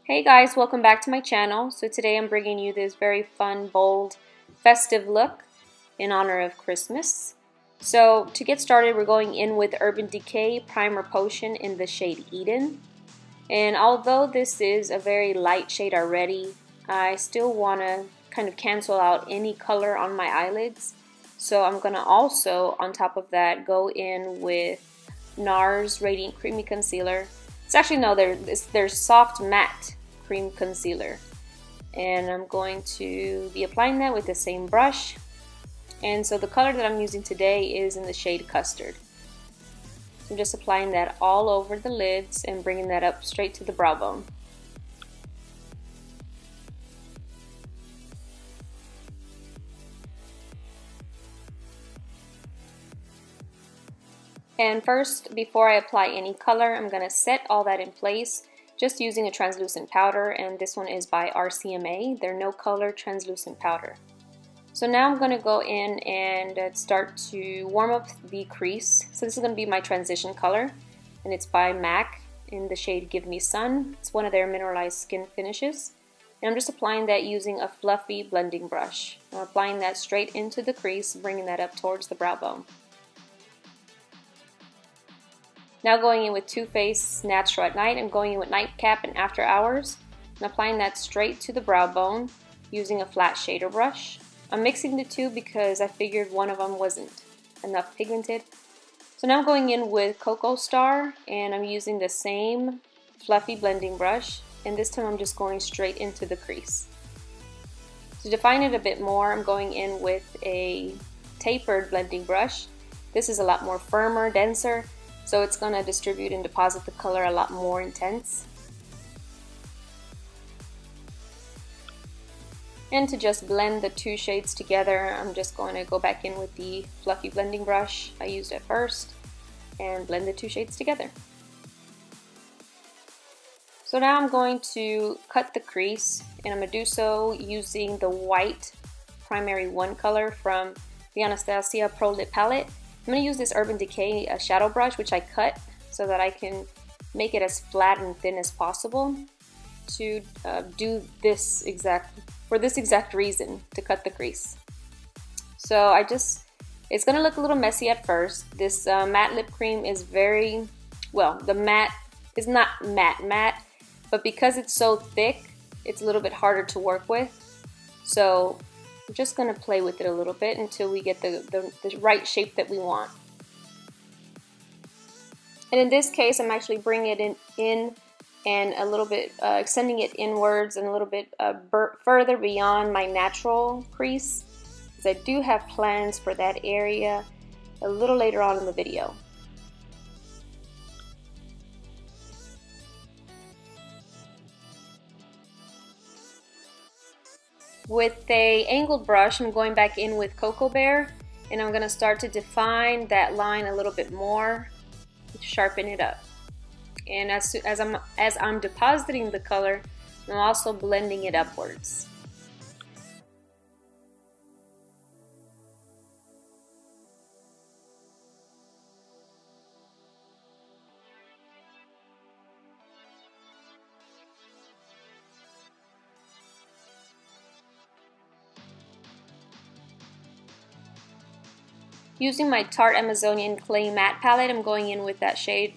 Hey guys, welcome back to my channel. So today I'm bringing you this very fun, bold, festive look in honor of Christmas. So to get started, we're going in with Urban Decay Primer Potion in the shade Eden. And although this is a very light shade already, I still want to kind of cancel out any color on my eyelids. So I'm going to also, on top of that, go in with Nars Radiant Creamy Concealer. It's actually, no, there's Soft Matte Cream Concealer. And I'm going to be applying that with the same brush. And so the color that I'm using today is in the shade Custard. So I'm just applying that all over the lids and bringing that up straight to the brow bone. And first, before I apply any color, I'm going to set all that in place just using a translucent powder, and this one is by RCMA. They're no color translucent powder. So now I'm going to go in and start to warm up the crease. So this is going to be my transition color, and it's by MAC in the shade Give Me Sun. It's one of their mineralized skin finishes. And I'm just applying that using a fluffy blending brush. I'm applying that straight into the crease, bringing that up towards the brow bone. Now going in with Too Faced Natural at Night, I'm going in with Nightcap and After Hours. I'm applying that straight to the brow bone using a flat shader brush. I'm mixing the two because I figured one of them wasn't enough pigmented. So now I'm going in with Cocoa Star, and I'm using the same fluffy blending brush, and this time I'm just going straight into the crease. To define it a bit more, I'm going in with a tapered blending brush. This is a lot more firmer, denser, so it's going to distribute and deposit the color a lot more intense. And to just blend the two shades together, I'm just going to go back in with the fluffy blending brush I used at first and blend the two shades together. So now I'm going to cut the crease, and I'm going to do so using the white Primary 1 color from the ABH-Pro Lip palette. I'm going to use this Urban Decay shadow brush, which I cut so that I can make it as flat and thin as possible to do this for this exact reason, to cut the crease. So it's going to look a little messy at first. This matte lip cream is very, well, the matte is not matte, but because it's so thick, it's a little bit harder to work with. So I'm just going to play with it a little bit until we get the right shape that we want. And in this case, I'm actually bringing it in and a little bit extending it inwards and a little bit further beyond my natural crease, because I do have plans for that area a little later on in the video. With a angled brush, I'm going back in with Cocoa Bear, and I'm going to start to define that line a little bit more, to sharpen it up. And as I'm depositing the color, I'm also blending it upwards. Using my Tarte Amazonian Clay Matte palette, I'm going in with that shade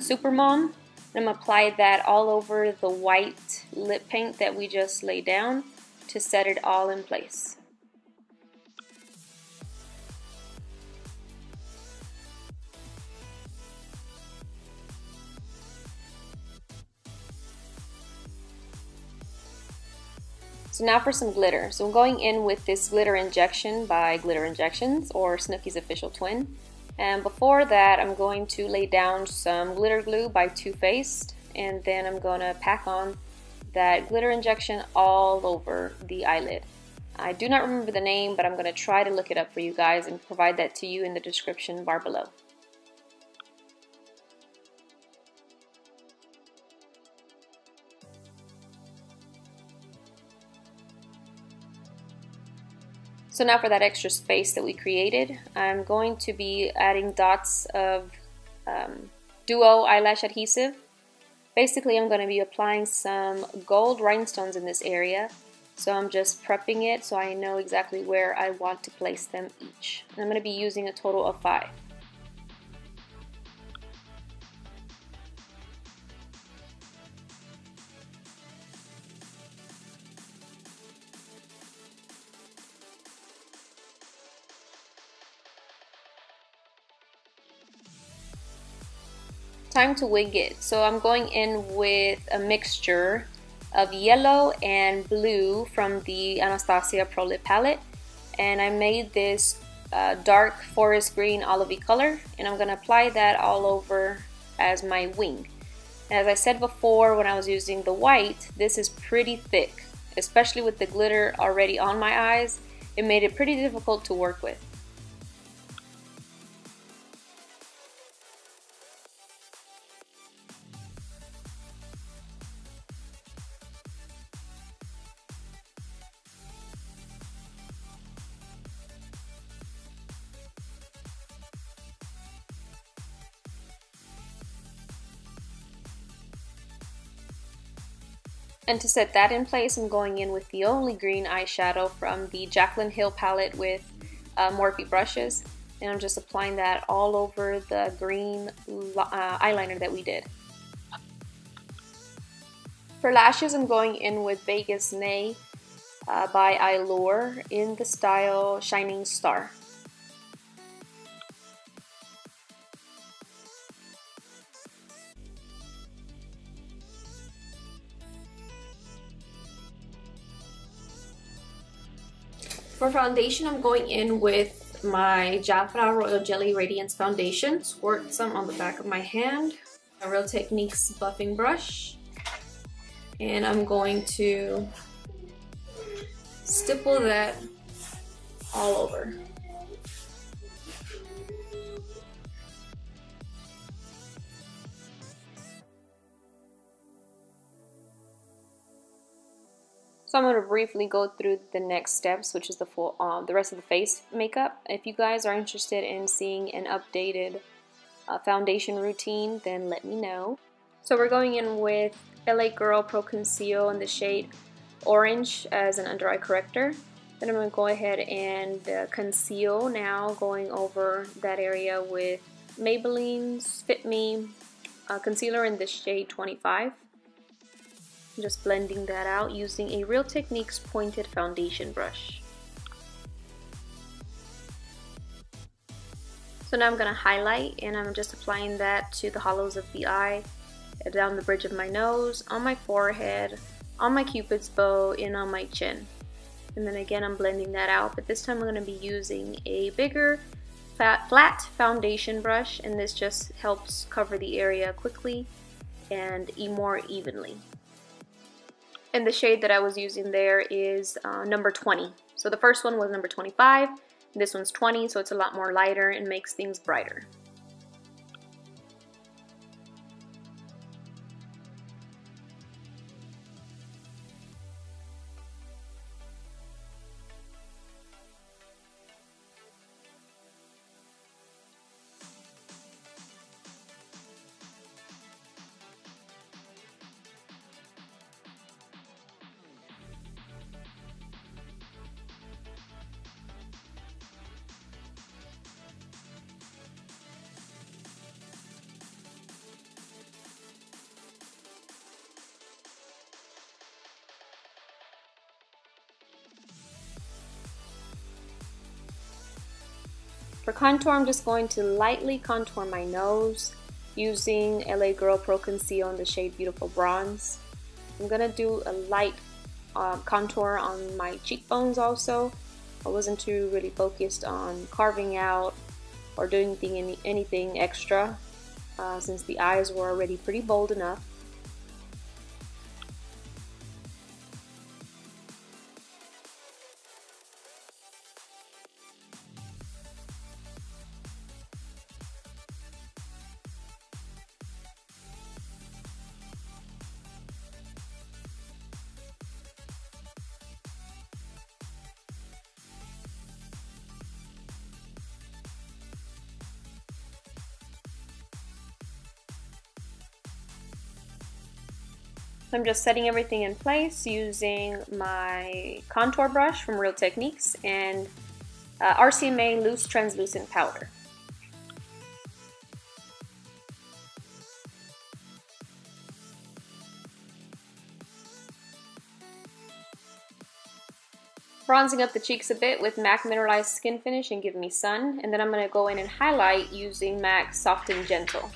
Super Mom. And I'm applying that all over the white lip paint that we just laid down to set it all in place. So now for some glitter. So I'm going in with this glitter injection by Glitter Injections, or Snooki's official twin. And before that, I'm going to lay down some glitter glue by Too Faced, and then I'm going to pack on that glitter injection all over the eyelid. I do not remember the name, but I'm going to try to look it up for you guys and provide that to you in the description bar below. So now for that extra space that we created, I'm going to be adding dots of Duo Eyelash Adhesive. Basically, I'm going to be applying some gold rhinestones in this area. So I'm just prepping it so I know exactly where I want to place them each. And I'm going to be using a total of 5. Time to wig it. So I'm going in with a mixture of yellow and blue from the Anastasia Pro Lip palette, and I made this dark forest green olivey color, and I'm gonna apply that all over as my wing. And as I said before, when I was using the white, this is pretty thick, especially with the glitter already on my eyes. It made it pretty difficult to work with. And to set that in place, I'm going in with the only green eyeshadow from the Jaclyn Hill palette with Morphe brushes. And I'm just applying that all over the green eyeliner that we did. For lashes, I'm going in with Vegas Nay by Eyelure in the style Shining Star. For foundation, I'm going in with my Jafra Royal Jelly Radiance Foundation. Squirt some on the back of my hand. A Real Techniques buffing brush. And I'm going to stipple that all over. So I'm going to briefly go through the next steps, which is the rest of the face makeup. If you guys are interested in seeing an updated foundation routine, then let me know. So we're going in with LA Girl Pro Conceal in the shade Orange as an under eye corrector. Then I'm going to go ahead and conceal now, going over that area with Maybelline's Fit Me concealer in the shade 25. Just blending that out using a Real Techniques pointed foundation brush. So now I'm going to highlight, and I'm just applying that to the hollows of the eye, down the bridge of my nose, on my forehead, on my cupid's bow, and on my chin. And then again I'm blending that out, but this time I'm going to be using a bigger flat foundation brush, and this just helps cover the area quickly and more evenly. And the shade that I was using there is number 20. So the first one was number 25, this one's 20, so it's a lot more lighter and makes things brighter. For contour, I'm just going to lightly contour my nose using LA Girl Pro Conceal in the shade Beautiful Bronze. I'm going to do a light contour on my cheekbones also. I wasn't too really focused on carving out or doing anything extra since the eyes were already pretty bold enough. I'm just setting everything in place using my contour brush from Real Techniques and RCMA loose translucent powder. Bronzing up the cheeks a bit with MAC Mineralized Skin Finish and Give Me Sun, and then I'm going to go in and highlight using MAC Soft and Gentle.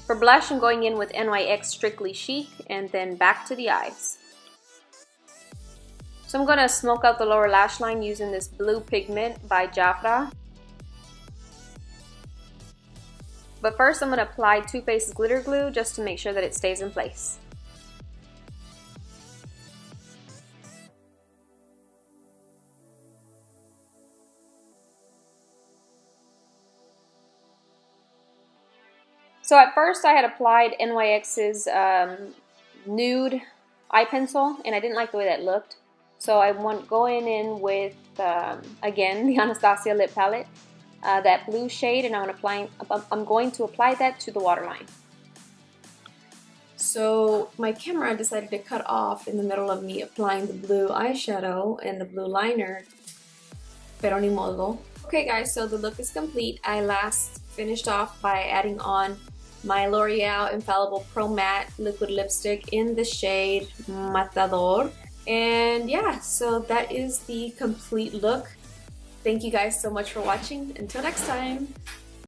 For blush, I'm going in with NYX Strictly Chic and then back to the eyes. So I'm going to smoke out the lower lash line using this blue pigment by Jafra. But first I'm going to apply Too Faced glitter glue just to make sure that it stays in place. So at first I had applied NYX's nude eye pencil and I didn't like the way that looked. So I went going in with, again, the Anastasia lip palette. That blue shade, and I'm going to apply that to the waterline. So my camera decided to cut off in the middle of me applying the blue eyeshadow and the blue liner, pero ni modo. Okay guys, so the look is complete. I last finished off by adding on my L'Oreal Infallible Pro Matte liquid lipstick in the shade Matador. And yeah, so that is the complete look. Thank you guys so much for watching. Until next time.